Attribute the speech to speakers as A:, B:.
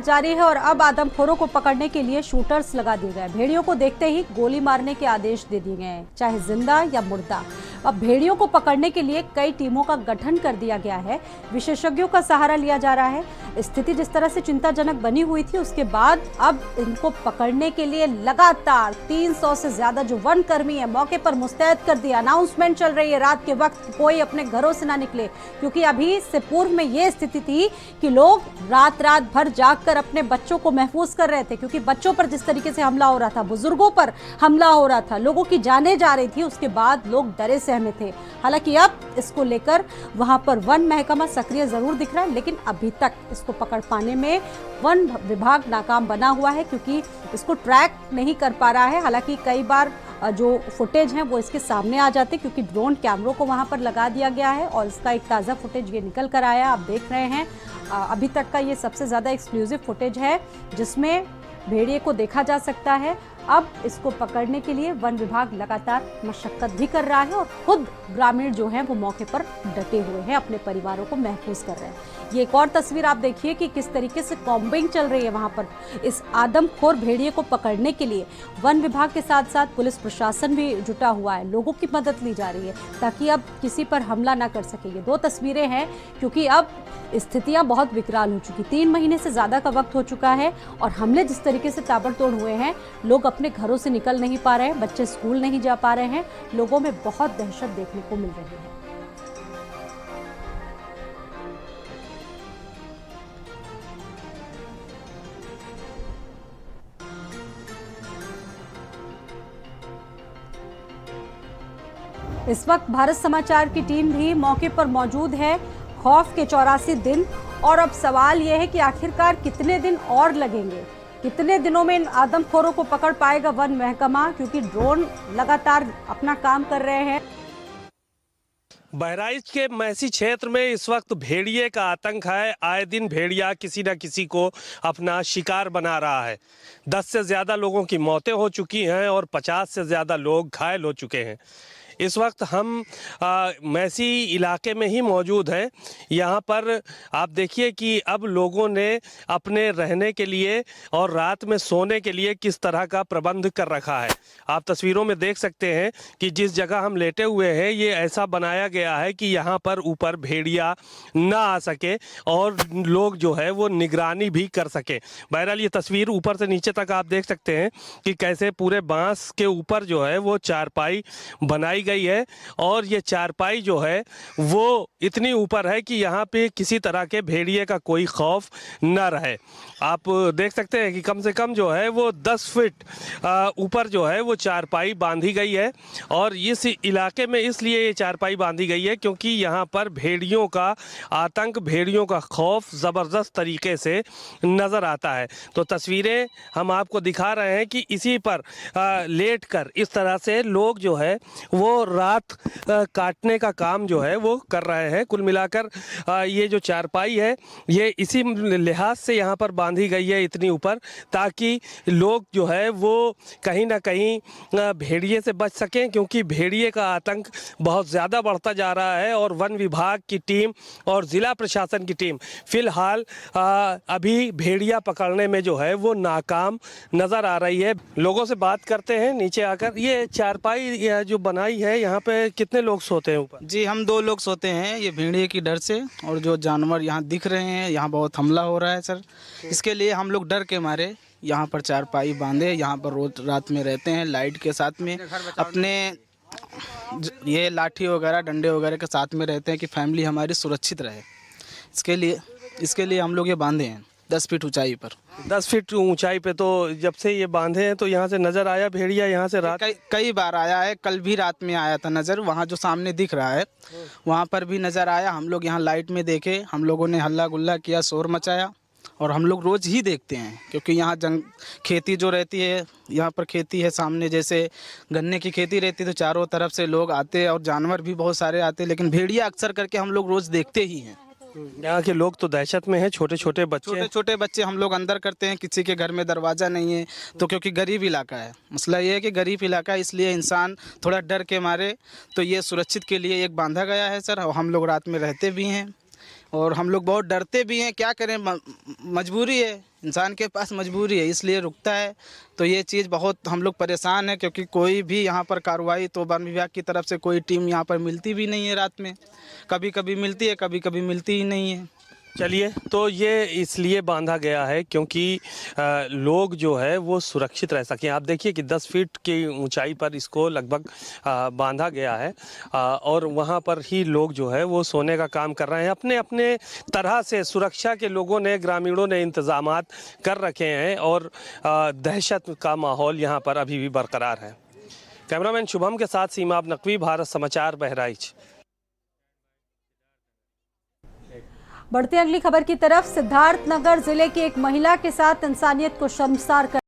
A: जारी है और अब आदमखोरों को पकड़ने के लिए शूटर्स लगा दिए गए। भेड़ियों को देखते ही गोली मारने के आदेश दे दिए गए हैं, चाहे जिंदा या मुर्दा। अब भेड़ियों को पकड़ने के लिए कई टीमों का गठन कर दिया गया है, विशेषज्ञों का सहारा लिया जा रहा है। स्थिति जिस तरह से चिंताजनक बनी हुई थी, उसके बाद अब इनको पकड़ने के लिए लगातार 300 से ज्यादा जो वन कर्मी है मौके पर मुस्तैद कर दिया। अनाउंसमेंट चल रही है रात के वक्त कोई अपने घरों से ना निकले, क्योंकि अभी से पूर्व में ये स्थिति थी कि लोग रात रात भर जागकर अपने बच्चों को महफूज कर रहे थे, क्योंकि बच्चों पर जिस तरीके से हमला हो रहा था, बुजुर्गों पर हमला हो रहा था, लोगों की जानें जा रही थी, उसके बाद लोग डरे सहमे थे। हालांकि अब इसको लेकर वहां पर वन महकमा सक्रिय जरूर दिख रहा है, लेकिन अभी तक इसको पकड़ पाने में वन विभाग नाकाम बना हुआ है, क्योंकि इसको ट्रैक नहीं कर पा रहा है। हालांकि कई बार जो फुटेज हैं वो इसके सामने आ जाते, क्योंकि ड्रोन कैमरों को वहां पर लगा दिया गया है और इसका एक ताज़ा फुटेज ये निकल कर आया, आप देख रहे हैं। अभी तक का ये सबसे ज़्यादा एक्सक्लूसिव फुटेज है जिसमें भेड़िए को देखा जा सकता है। अब इसको पकड़ने के लिए वन विभाग लगातार मशक्कत भी कर रहा है और खुद ग्रामीण जो हैं वो मौके पर डटे हुए हैं, अपने परिवारों को महफूज कर रहे हैं। ये एक और तस्वीर आप देखिए कि किस तरीके से कॉम्बिंग चल रही है वहां पर। इस आदमखोर भेड़िए को पकड़ने के लिए वन विभाग के साथ साथ पुलिस प्रशासन भी जुटा हुआ है, लोगों की मदद ली जा रही है ताकि अब किसी पर हमला ना कर सके। ये दो तस्वीरें हैं, क्योंकि अब स्थितियां बहुत विकराल हो चुकी, 3 महीने से ज्यादा का वक्त हो चुका है और हमले जिस तरीके से ताबड़तोड़ हुए हैं, लोग अपने घरों से निकल नहीं पा रहे हैं, बच्चे स्कूल नहीं जा पा रहे हैं, लोगों में बहुत दहशत देखने को मिल रही है। इस वक्त भारत समाचार की टीम भी मौके पर मौजूद है। खौफ के 84 दिन और अब सवाल यह है कि आखिरकार कितने दिन और लगेंगे, कितने दिनों में इन आदमखोरों को पकड़ पाएगा वन महकमा, क्योंकि ड्रोन लगातार अपना काम कर रहे हैं।
B: बहराइच के मैसी क्षेत्र में इस वक्त भेड़िए का आतंक है। आए दिन भेड़िया किसी न किसी को अपना शिकार बना रहा है। 10 से ज़्यादा लोगों की मौतें हो चुकी हैं और 50 से ज़्यादा लोग घायल हो चुके हैं। इस वक्त हम मैसी इलाके में ही मौजूद हैं। यहाँ पर आप देखिए कि अब लोगों ने अपने रहने के लिए और रात में सोने के लिए किस तरह का प्रबंध कर रखा है। आप तस्वीरों में देख सकते हैं कि जिस जगह हम लेटे हुए हैं ये ऐसा बनाया गया है कि यहाँ पर ऊपर भेड़िया ना आ सके और लोग जो है वो निगरानी भी कर सके। बहरहाल ये तस्वीर ऊपर से नीचे तक आप देख सकते हैं कि कैसे पूरे बांस के ऊपर जो है वो चारपाई बनाई गई है और ये चारपाई जो है वो इतनी ऊपर है कि यहाँ पे किसी तरह के भेड़िए का कोई खौफ न रहे। आप देख सकते हैं कि कम से कम जो है वो 10 फीट ऊपर जो है वो चारपाई बांधी गई है और इस इलाके में इसलिए ये चारपाई बांधी गई है क्योंकि यहाँ पर भेड़ियों का आतंक, भेड़ियों का खौफ ज़बरदस्त तरीके से नज़र आता है। तो तस्वीरें हम आपको दिखा रहे हैं कि इसी पर लेट कर इस तरह से लोग जो है वो रात काटने का काम जो है वो कर रहे हैं। कुल मिलाकर ये जो चारपाई है ये इसी लिहाज से यहाँ पर बांधी गई है इतनी ऊपर, ताकि लोग जो है वो कहीं ना कहीं भेड़िए से बच सकें, क्योंकि भेड़िए का आतंक बहुत ज़्यादा बढ़ता जा रहा है। और वन विभाग की टीम और ज़िला प्रशासन की टीम फ़िलहाल अभी भेड़िया पकड़ने में जो है वो नाकाम नज़र आ रही है। लोगों से बात करते हैं नीचे आकर। ये चारपाई जो बनाई है यहाँ पे कितने लोग सोते हैं ऊपर?
C: जी, हम 2 लोग सोते हैं ये भेड़िए की डर से, और जो जानवर यहाँ दिख रहे हैं, यहाँ बहुत हमला हो रहा है सर, इसके लिए हम लोग डर के मारे यहाँ पर चारपाई बांधे, यहाँ पर रोज रात में रहते हैं लाइट के साथ में, अपने ये लाठी वगैरह डंडे वगैरह के साथ में रहते हैं कि फैमिली हमारी सुरक्षित रहे। इसके लिए हम लोग ये बांधे हैं 10 फीट ऊंचाई पर।
B: 10 फीट ऊंचाई पे तो जब से ये बांधे हैं तो यहाँ से नज़र आया भेड़िया यहाँ से रात?
C: कई बार आया है, कल भी रात में आया था नज़र, वहाँ जो सामने दिख रहा है वहाँ पर भी नज़र आया। हम लोग यहाँ लाइट में देखे, हम लोगों ने हल्ला गुल्ला किया, शोर मचाया, और हम लोग रोज़ ही देखते हैं क्योंकि यहाँ खेती जो रहती है, यहाँ पर खेती है सामने, जैसे गन्ने की खेती रहती है तो चारों तरफ से लोग आते हैं और जानवर भी बहुत सारे आते हैं, लेकिन भेड़िया अक्सर करके हम लोग रोज़ देखते ही हैं।
B: यहाँ के लोग तो दहशत में हैं, छोटे छोटे बच्चे
C: हम लोग अंदर करते हैं, किसी के घर में दरवाज़ा नहीं है तो, क्योंकि गरीब इलाका है। मसला ये है कि गरीब इलाका है, इसलिए इंसान थोड़ा डर के मारे तो ये सुरक्षित के लिए एक बांधा गया है सर, और हम लोग रात में रहते भी हैं। और हम लोग बहुत डरते भी हैं, क्या करें, मजबूरी है, इंसान के पास मजबूरी है, इसलिए रुकता है। तो ये चीज़ बहुत हम लोग परेशान हैं, क्योंकि कोई भी यहाँ पर कार्रवाई तो वन विभाग की तरफ से कोई टीम यहाँ पर मिलती भी नहीं है रात में। कभी कभी मिलती है, कभी कभी मिलती ही नहीं है।
B: चलिए, तो ये इसलिए बांधा गया है क्योंकि लोग जो है वो सुरक्षित रह सकें। आप देखिए कि 10 फीट की ऊंचाई पर इसको लगभग बांधा गया है और वहाँ पर ही लोग जो है वो सोने का काम कर रहे हैं। अपने अपने तरह से सुरक्षा के लोगों ने, ग्रामीणों ने इंतजामात कर रखे हैं और दहशत का माहौल यहाँ पर अभी भी बरकरार है। कैमरामैन शुभम के साथ सीमाब नकवी, भारत समाचार, बहराइच।
A: बढ़ते अगली खबर की तरफ। सिद्धार्थनगर जिले की एक महिला के साथ इंसानियत को शर्मसार कर